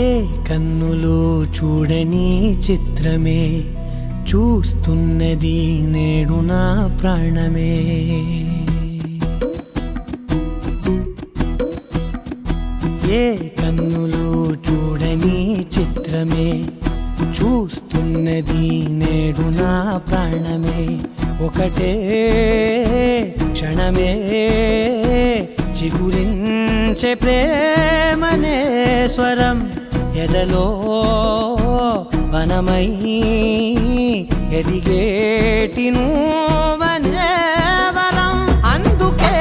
ఏ కన్నులో చూడని చిత్రమే చూస్తున్నది నేడు నా ప్రాణమే. ఏ కన్నులో చూడని చిత్రమే చూస్తున్నది నేడు నా ప్రాణమే. ఒకటే క్షణమే చిగురించే ప్రేమనే స్వరం ఎదలో వనమై ఎదిగేటి నువ్వనే వరం. అందుకే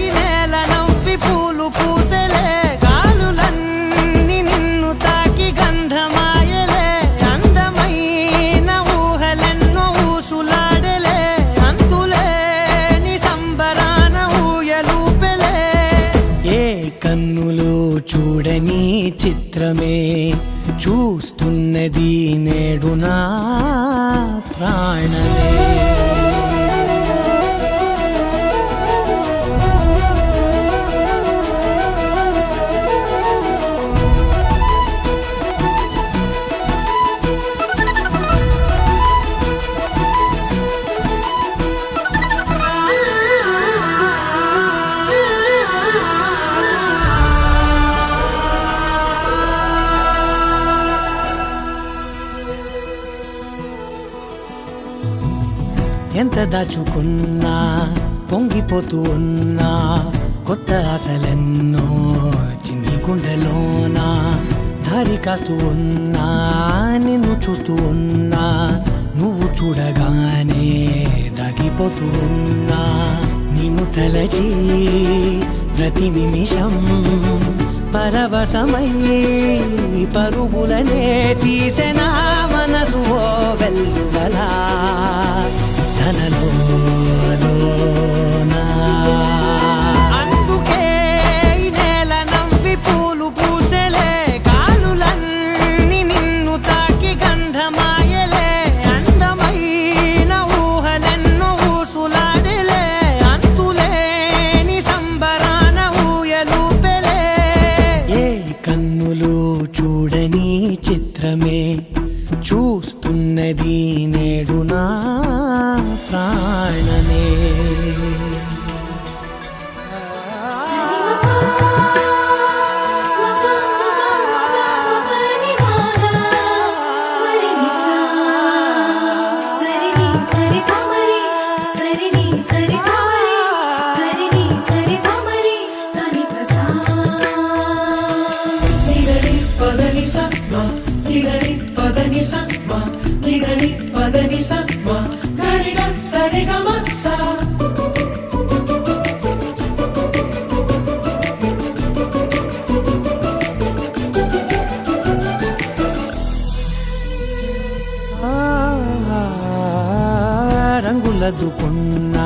ఈ నేల నవ్వి పూలు పూసెలే, గాలులన్నీ నిన్ను తాకి గంధమాయలే. అందమైన ఊహలెన్నో ఊసులాడలే, అంతులేని సంబరాన ఊయలూపెలే. ఏ కన్నులో చూడని చిత్రమే చూస్తున్నది నేడు నా ప్రాణమే. దాచుకున్నా పొంగిపోతూ ఉన్నా కొత్త ఆశలెన్నో చిన్ని గుండెలోన దారి కాస్తూ ఉన్నా నిన్ను చూస్తూ ఉన్నా నువ్వు చూడగానే దాగిపోతూ ఉన్నా నిన్ను తలచి ప్రతి నిమిషం పరవశమై పరుగులనే తీసెనా మనసు ఓ వెల్లువలా తనలోనా అందుకే ఈ నేల నవ్వి పూలు పూసెలే గాలులన్నీ నిన్ను తాకి గంధమాయలే అందమైన ఊహలెన్నో ఊసులాడలే అంతులేని సంబరాన ఊయలూపెలే ఏ కన్నులు చూడని చిత్రమే చూస్తున్నది నేడు నా ప్రాణమే రంగులదుకున్నా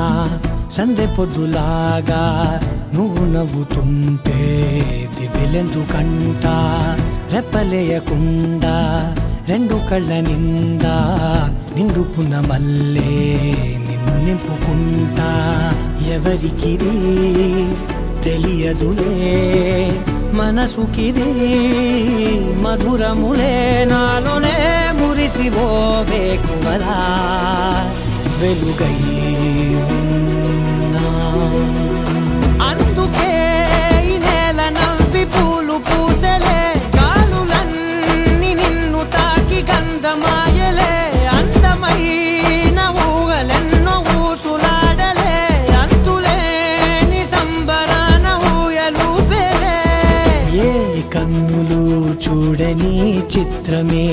సందె పొద్దులాగా నువ్వు నవ్వుతుంటే దివ్యలెందుకంట రెప్పలేయకుండా రెండు కళ్ళ నిండా నిండుకున్న మల్లే నిన్ను నింపుకుంటా ఎవరికిది తెలియదులే మనసుకిది మధురములే నాలోనే మురిసివో వేకువలా వెలుగై ఉన్నా అందుకే ఈ నేల నవ్వి పూలు పూసెలే గాలులన్నీ నిన్ను తాకి గంధమాయలే అందమైన ఊహలెన్నో ఊసులాడలే అంతులేని సంబరాన ఊయలూపెలే ఏ కన్నులు చూడని చిత్రమే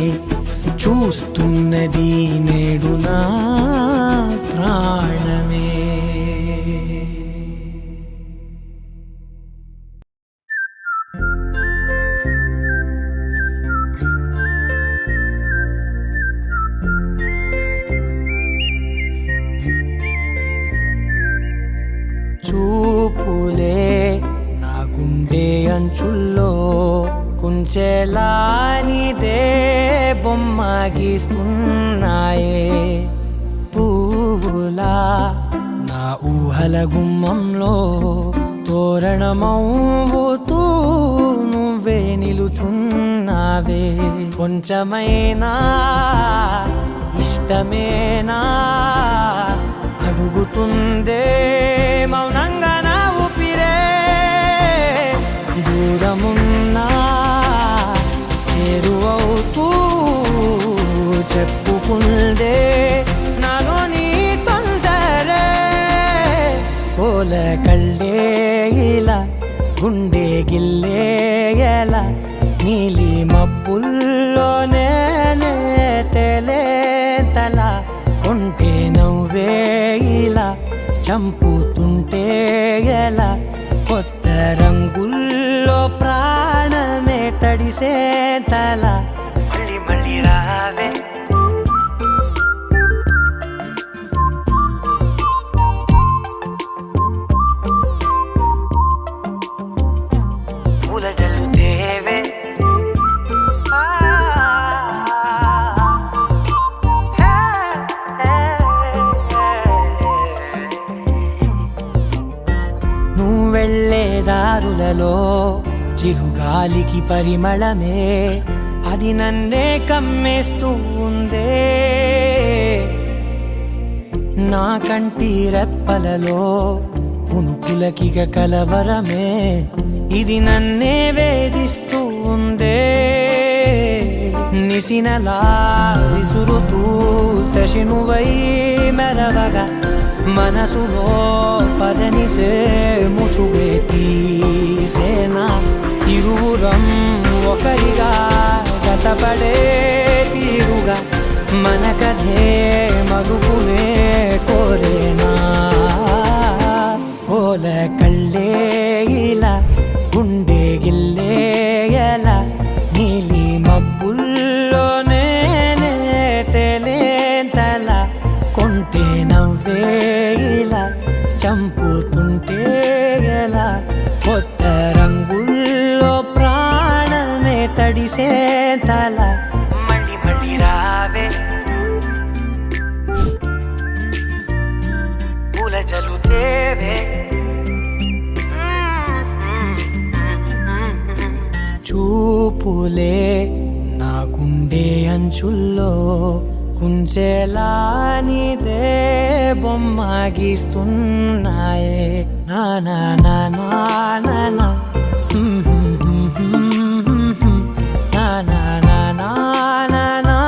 చూస్తున్నది నేడు నా ప్రాణమే చూపులే నా గుండె అంచుల్లో కుంచెలా నీదే బొమ్మ గీస్తున్నాయే పువ్వులా నా ఊహల గుమ్మంలో తోరణమవుతూ నువ్వే నిలుచున్నావే కొంచెమైనా ఇష్టమేనా అడుగుతుందే మౌనంగా నా ఊపిరే దూరమున్నా చేరువవుతూ చెప్పుకుందే నాలో నీ తొందరే కోల కళ్ళే ఇలా గుండె గిల్లే ఎలా నీలి మబ్బుల్లోనే తల కొంటే నవ్వే ఇలా చంపుతుంటే ఎలా కొత్త రంగుల్లో ప్రాణమే తడిసే తల మళ్ళీ మళ్ళీ రావే పూల జల్లుతేవే వెళ్ళే దారులలో చిరుగాలికి పరిమళమే అది నన్నే కమ్మేస్తూ ఉందే నా కంటి రెప్పలలో పునుకులకిగ కలవరమే ఇది నన్నే వేధిస్తూ ఉందే నిసినలా విసురుతూ శశినువై మెరవగా మనసులో పదనిసే ముసుగే తీసేనా ఇరువురం ఒకరిగా జతపడే తీరుగా మన కథే మగుపునే కోరేనా ఓల కళ్ళే ఇలా గుండె గిల్లే ఎలా నీలి మబ్బుల్లోనే తేలేంతల కొంటే నవ్వే ఇలా చంపుతుంటే ఎలా కొత్త రంగుల్లో ప్రాణమే తడిసే తల మళ్ళీ మళ్ళీ రావే పూల జలుతేవే చూపులే నా గుండె అంచుల్లో కుంచెలా నీదే బొమ్మ గీస్తున్నాయే నా నా నా నా నా నా నా నా నా నా నా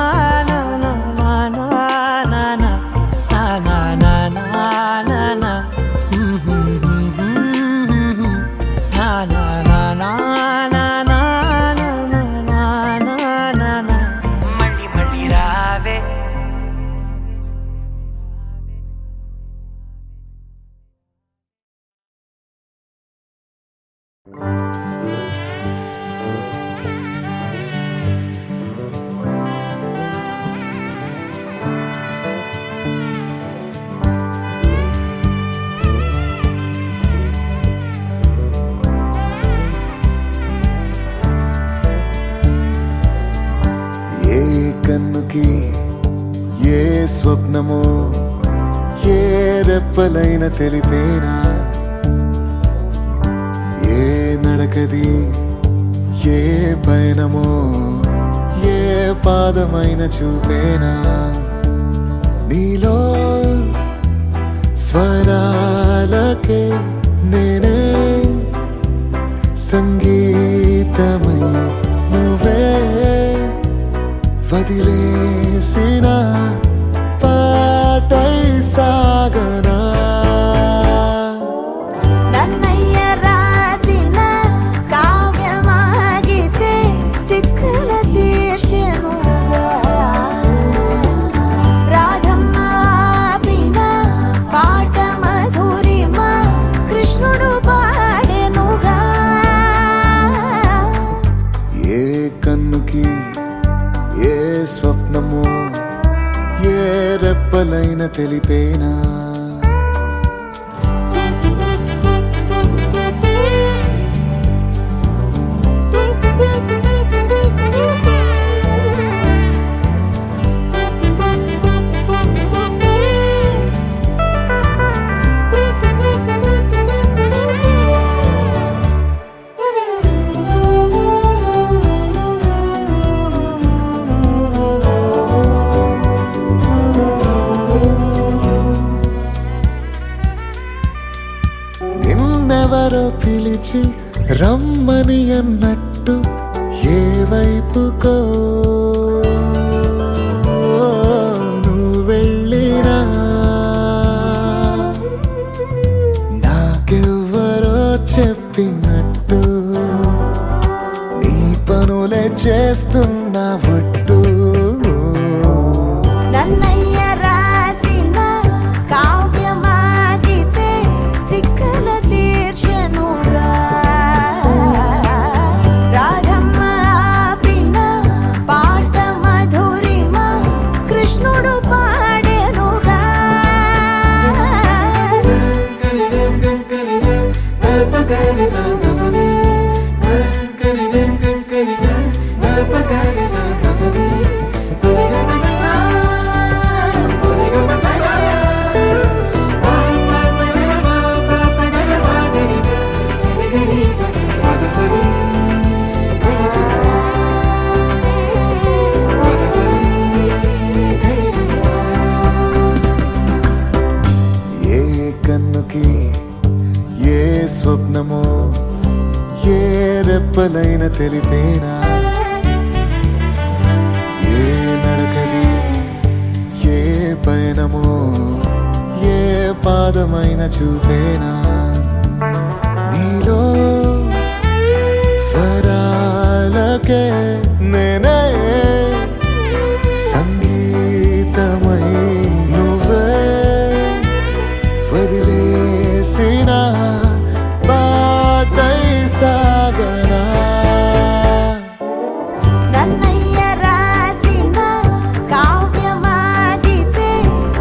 నా నా నా మళ్ళీ మళ్ళీ రావే కన్నుకి ఏ స్వప్నమో ఏ రెప్పలైన తెలిపేనా ఏ నడకది ఏ పయనమో ఏ పాదమైన చూపేనా నీలో స్వరాలకే నేనే సంగీతమై నువ్వే వదిలేసిన పాటై సాగనా నన్నయ్య రాసిన కావ్యమాగితే తిక్కుల తీర్చెనుగా రాధమ్మ ఆపిన పాట మధురిమ కృష్ణుడు పాడెనుగా ఏ కన్నుకి ఏ స్వప్నమో ఏ రెప్పలైన తెలిపేనా నిన్నెవరో పిలిచి రమ్మని అన్నట్టు ఏ వైపుకో నువ్వు వెళ్ళినా నాకెవ్వరో చెప్పినట్టు నీ పనులే చేస్తున్నా ఒట్టు నన్నయ్య రాసిన కావ్యమాగితే తిక్కుల తీర్చెనుగా రాధమ్మ ఆపిన పాట మధురిమ కృష్ణుడు పాడెనుగా ఏ కన్నుకి ఏ స్వప్నమో ఏ రెప్పలైన తెలిపేనా ఏ నడకది ఏ పయనమో ఏ పాదమైన చూపేనా నీలో స్వరాలకే నేనే సంగీతమై నువ్వే వదిలేసిన పాటై సాగనా నన్నయ్య రాసిన కావ్యమాగితే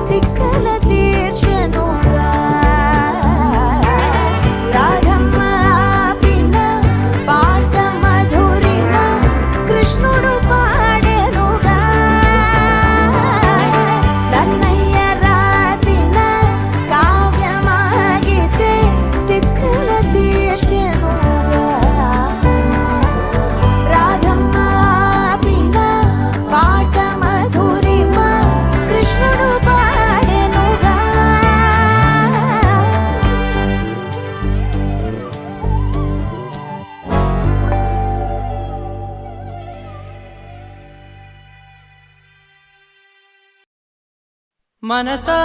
తిక్కల తీర్చనుగా రాధమ్మ ఆపిన పాట మధురిమ కృష్ణుడు పాడెనుగా నన్నయ్య రాసిన కావ్యమాగితే తిక్కల తీర్చనుగా రాధమ్మ ఆపిన పాట మధురిమ కృష్ణుడు పాడెనుగా మనసా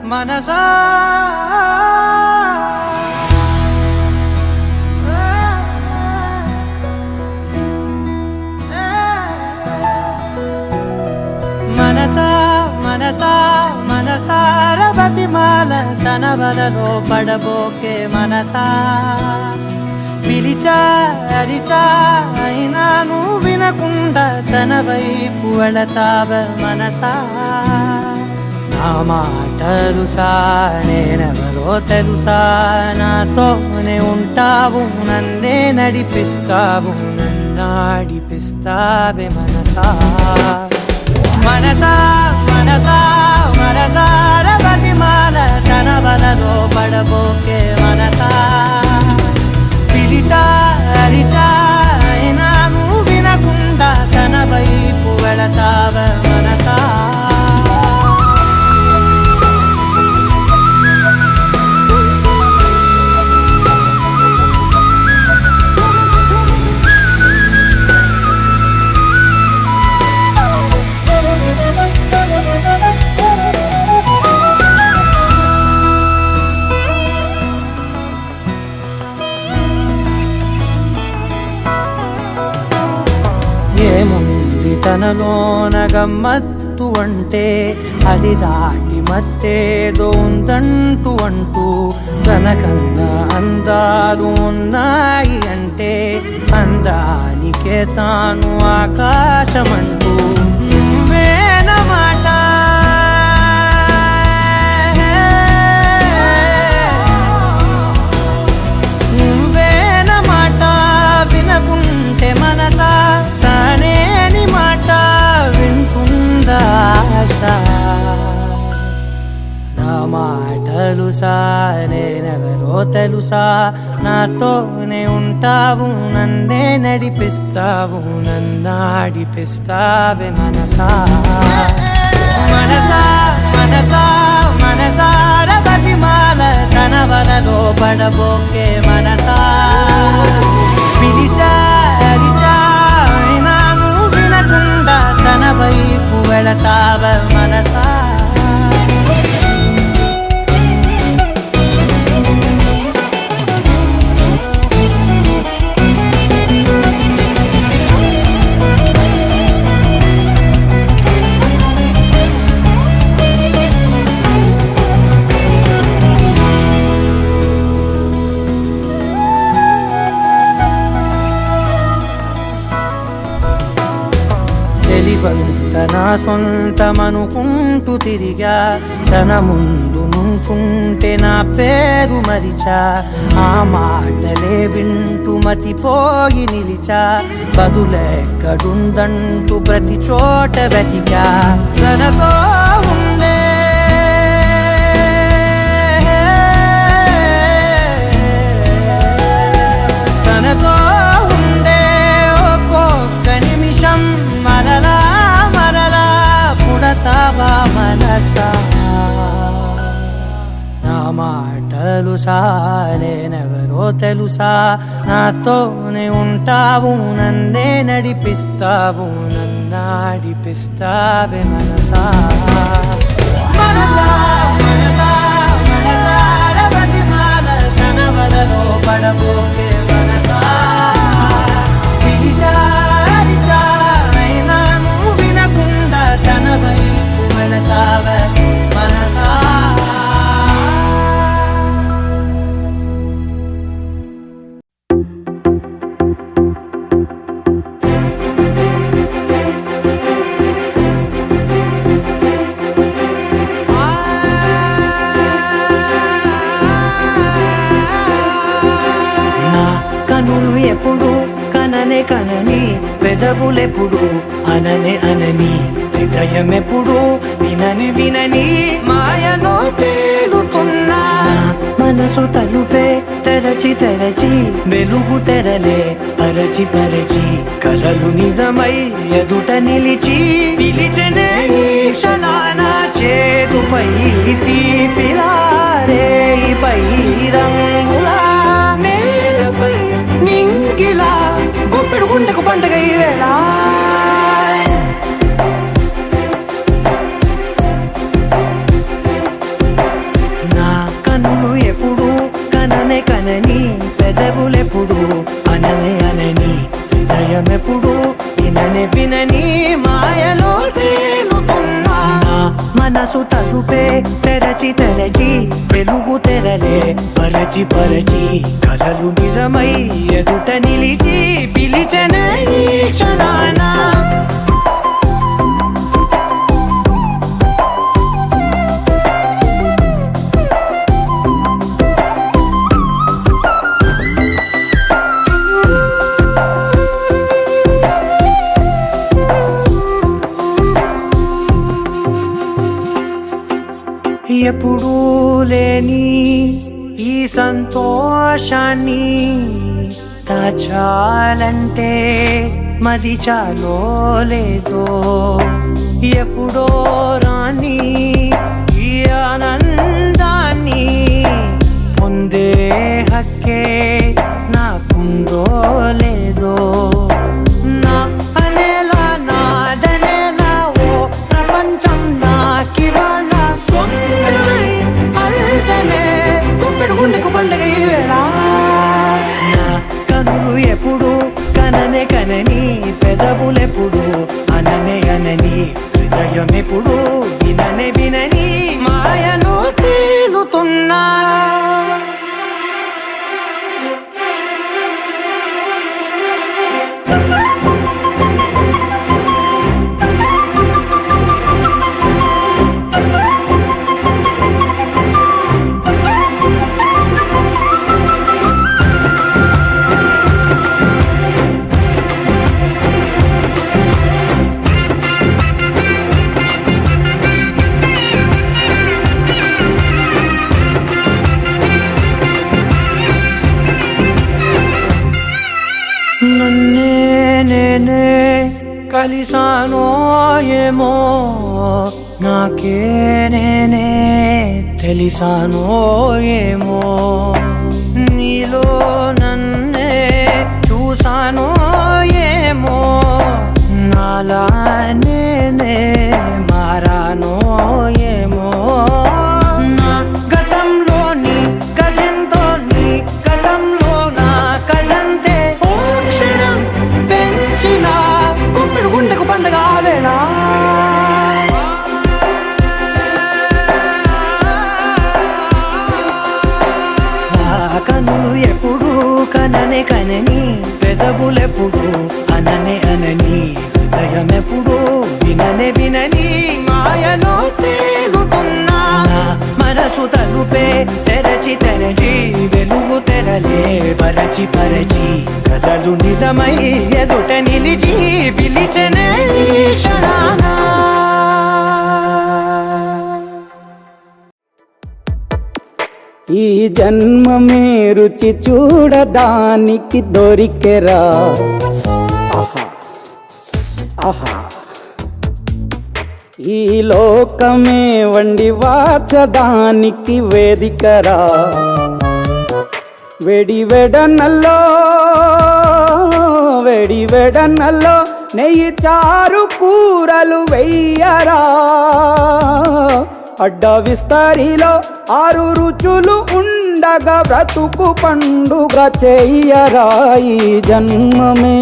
మనసా మనసా మనసా మనసార బతిమాల తన వలలో పడబోకే మనసా పిలిచా అరిచా అయినా నువ్వు వినకుండా తన వైపు వెళతావ మనసా నా మాటలుసా నేనెవరో తెలుసా నాతోనే ఉంటావు నన్నే నడిపిస్తావు నన్నాడిపిస్తావే మనసా మనసా మనసా మనసార బతిమాల తన వలలో పడబోకే మనసా పిలిచా అరిచా అయినా నువ్వు వినకుండా తన వైపు వెళతావ మనసా ఏముంది తనలోన గమ్మత్తు అంటే అది దాటి మత్తేదో ఉందంటూ అంటూ తనకన్నా అందాలు ఉన్నాయి అంటే అందానికే తాను ఆకాశమంటూ నువ్వేనమాట నువ్వేనమాట వినకుంటే మనసా తానేని మాట వింటుందా ఆశ నా మాటలుసా నేనెవరో తెలుసా నాతోనే ఉంటావు నన్నే నడిపిస్తావు నన్నాడిపిస్తావే మనసా మనసా మనసా మనసార బతిమాల తన వలలో పడబోకే మనసా పిలిచా అరిచా అయినా నువ్వు వినకుండా తన వైపు వెళతావ మనసా తెలివంత నా సొంతమనుకుంటూ తిరిగా తన ముందు నుంచుంటే నా పేరు మరిచా ఆ మాటలే వింటూ మతిపోయి నిలిచా బదులెక్కడుందంటూ ప్రతి చోట వెతికా తనతో ఉండే తనతో ఉండే ఒక్కొక్క నిమిషం మరలా మరలా పుడతావా మనసా నా మాటలుసా నేనెవరో తెలుసా నాతోనే ఉంటావు నన్నే నడిపిస్తావు నన్ను నన్నాడిపిస్తావే మనసా మనసా మనసా మనసార బతిమాల కనవలలో పడబోకే మనసా పిలిచారిచా అయినా నువ్వు వినకుండా తన వైపు వెళతావే మనసా కనులు ఎప్పుడు కననే కనని పెదవులెప్పుడు అననే అనని హృదయం ఎప్పుడు వినని వినని మాయలో తేలుతున్నా మనసు తలుపే తెరచి తెరచి వెలుగు తెరలే పరచి పరచి కలలు నిజమై ఎదుట నిలిచి పిలిచనే ఈ క్షణాన చేతుపై తీపిలారే పై రంగులా నేలపై నింగిలా గుప్పెడు గుండెకు పండుగ ఈ వేళ నా కన్నులు ఎప్పుడు కననే కనని పెదవులెప్పుడు అననే అనని హృదయం ఎప్పుడు విననే వినని మాయలో తేలుతున్నా మనసు తలుపే తెరచి తెరచి వెలుగు తెరలే పరచి పరచి కలలు నిజమై ఎదుట నిలిచి పిలిచనే ఈ క్షణాన ఎప్పుడూ లేని ఈ సంతోషాన్ని దాచాలంటే మది చాలో లేదో ఎప్పుడో రాని ఈ ఆనందాన్ని పొందే హక్కే నాకుందో లేదో నా అనేలా నాదనేలా ఓ ప్రపంచం నాకివాళ గుండెకు పండుగ ఈ వేళ నా కనులు ఎప్పుడు కననే కనని పెదవులెప్పుడు అననే అనని హృదయం ఎప్పుడు విననే వినని మాయలో తేలుతున్నా నన్నే నేనే కలిసానో ఏమో నాకే నేనే తెలిసానో ఏమో నీలో నన్నే చూసానో ఏమో నాలా నేనే మారానో ఏమో నా గతంలోని కథంతో నీ గతంలో నా కథంతే ఓ క్షణం పెంచిన గుప్పెడు గుండెకు పండుగ వేళ కనులు ఎప్పుడు కననే కనని పెదవులెప్పుడు అననే అనని హృదయం ఎప్పుడు విననే వినని మాయలో తేలుతున్నా మనసు తలుపే తెరచి తెరచి వెలుగు తెరలే పరచి పరచి కలలు నిజమై ఎదుట నిలిచి పిలిచనే క్షణాన ఈ జన్మమే రుచి చూడడానికి దొరికెరా ఆహా ఆహా ఈ లోకమే వండి వార్చడానికి వేదికరా వెడి వెడనల్లో నెయ్యి చారు కూరలు వెయ్యరా అడ్డ విస్తరిలో 6 రుచులు ఉండగా బ్రతుకు పండుగ చెయ్యరా ఈ జన్మమే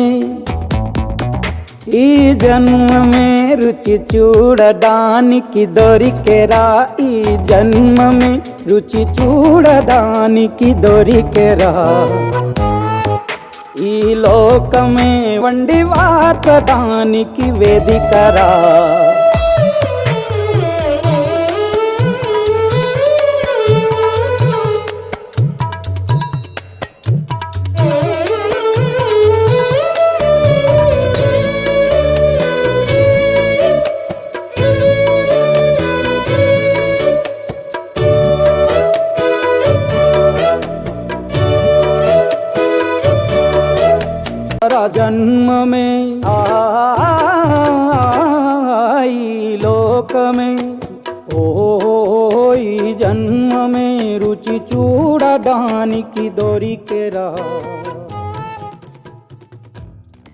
రుచి చూడడానికి దొరికెరా ఈ జన్మమే రుచి చూడడానికి దొరికెరా ఈ లోకమే వండి వార్చడానికి వేదికరా జన్మమే ఈ లోకమే ఈ జన్మమే రుచి చూడడానికి దొరికెరా